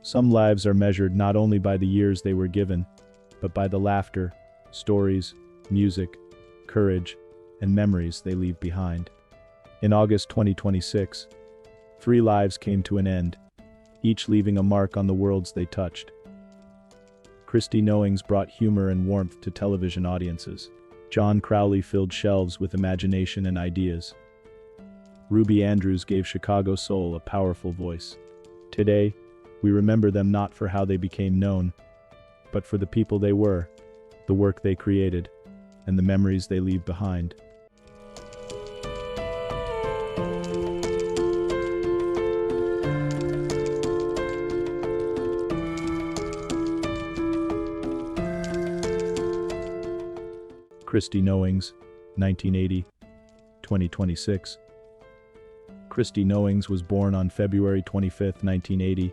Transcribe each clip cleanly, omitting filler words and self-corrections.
Some lives are measured not only by the years they were given, but by the laughter, stories, music, courage, and memories they leave behind. In August 2026, 3 lives came to an end, each leaving a mark on the worlds they touched. Christy Knowings brought humor and warmth to television audiences. John Crowley filled shelves with imagination and ideas. Ruby Andrews gave Chicago soul a powerful voice. Today, we remember them not for how they became known, but for the people they were, the work they created, and the memories they leave behind. Christy Knowings, 1980, 2026. Christy Knowings was born on February 25, 1980,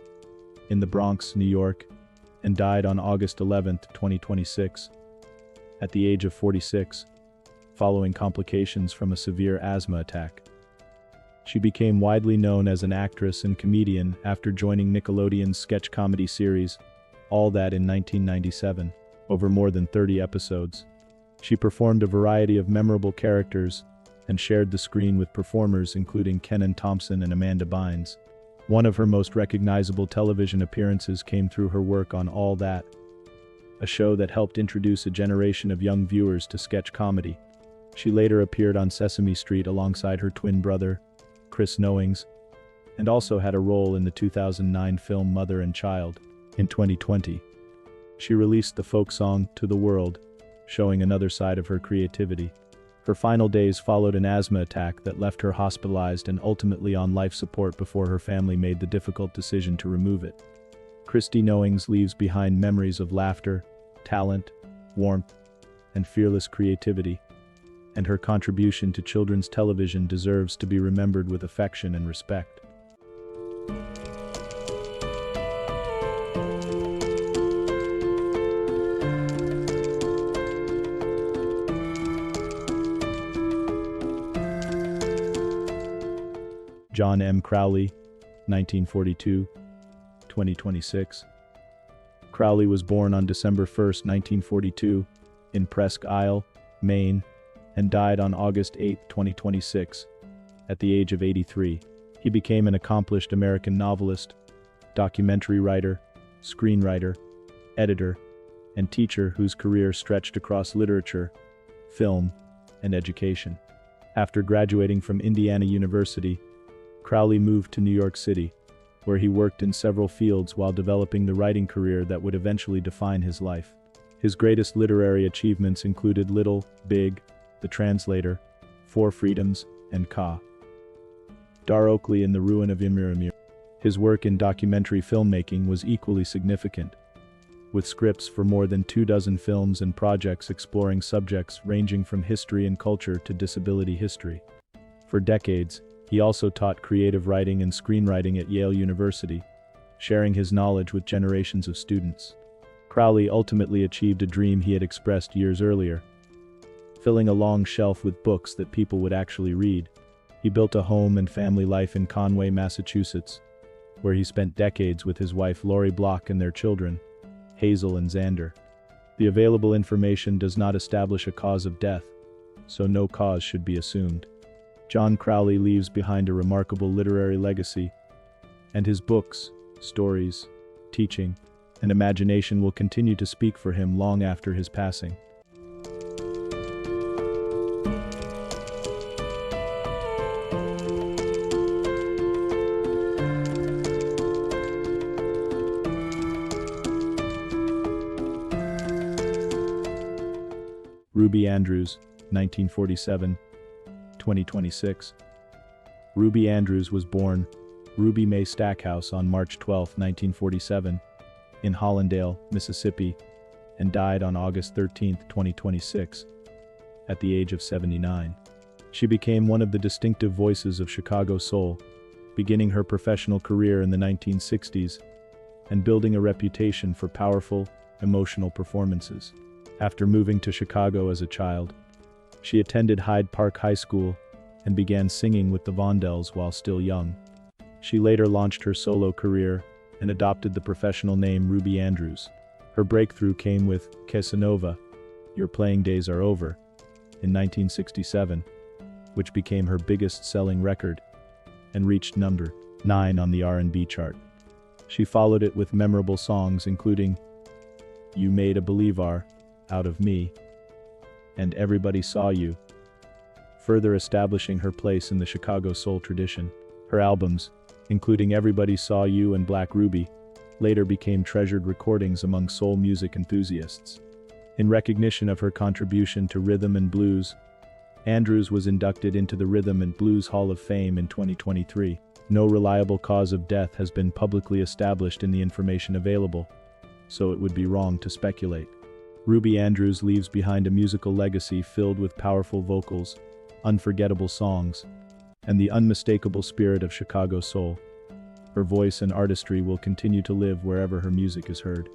in the Bronx, New York, and died on August 11, 2026, at the age of 46, following complications from a severe asthma attack. She became widely known as an actress and comedian after joining Nickelodeon's sketch comedy series, All That in 1997, over more than 30 episodes. She performed a variety of memorable characters and shared the screen with performers including Kenan Thompson and Amanda Bynes. One of her most recognizable television appearances came through her work on All That, a show that helped introduce a generation of young viewers to sketch comedy. She later appeared on Sesame Street alongside her twin brother, Chris Knowings, and also had a role in the 2009 film Mother and Child. In 2020, she released the folk song To the World, showing another side of her creativity. Her final days followed an asthma attack that left her hospitalized and ultimately on life support before her family made the difficult decision to remove it. Christy Knowings leaves behind memories of laughter, talent, warmth, and fearless creativity, and her contribution to children's television deserves to be remembered with affection and respect. John M. Crowley, 1942, 2026. Crowley was born on December 1, 1942, in Presque Isle, Maine, and died on August 8, 2026, at the age of 83. He became an accomplished American novelist, documentary writer, screenwriter, editor, and teacher whose career stretched across literature, film, and education. After graduating from Indiana University, Crowley moved to New York City, where he worked in several fields while developing the writing career that would eventually define his life. His greatest literary achievements included Little, Big, The Translator, Four Freedoms, and Ka. Dar Oakley in the Ruin of Ymr. His work in documentary filmmaking was equally significant, with scripts for more than 24 films and projects exploring subjects ranging from history and culture to disability history. For decades, he also taught creative writing and screenwriting at Yale University, sharing his knowledge with generations of students. Crowley ultimately achieved a dream he had expressed years earlier, filling a long shelf with books that people would actually read. He built a home and family life in Conway, Massachusetts, where he spent decades with his wife Lori Block and their children, Hazel and Xander. The available information does not establish a cause of death, so no cause should be assumed. John Crowley leaves behind a remarkable literary legacy, and his books, stories, teaching, and imagination will continue to speak for him long after his passing. Ruby Andrews, 1947, 2026. Ruby Andrews was born Ruby Mae Stackhouse on March 12, 1947, in Hollandale, Mississippi, and died on August 13, 2026, at the age of 79. She became one of the distinctive voices of Chicago soul, beginning her professional career in the 1960s and building a reputation for powerful, emotional performances. After moving to Chicago as a child, she attended Hyde Park High School and began singing with the Vondells while still young. She later launched her solo career and adopted the professional name Ruby Andrews. Her breakthrough came with Casanova, Your Playing Days Are Over, in 1967, which became her biggest-selling record and reached number 9 on the R&B chart. She followed it with memorable songs including You Made a Believer Out of Me and Everybody Saw You, further establishing her place in the Chicago soul tradition. Her albums, including Everybody Saw You and Black Ruby, later became treasured recordings among soul music enthusiasts. In recognition of her contribution to rhythm and blues, Andrews was inducted into the Rhythm and Blues Hall of Fame in 2023. No reliable cause of death has been publicly established in the information available, so it would be wrong to speculate. Ruby Andrews leaves behind a musical legacy filled with powerful vocals, unforgettable songs, and the unmistakable spirit of Chicago soul. Her voice and artistry will continue to live wherever her music is heard.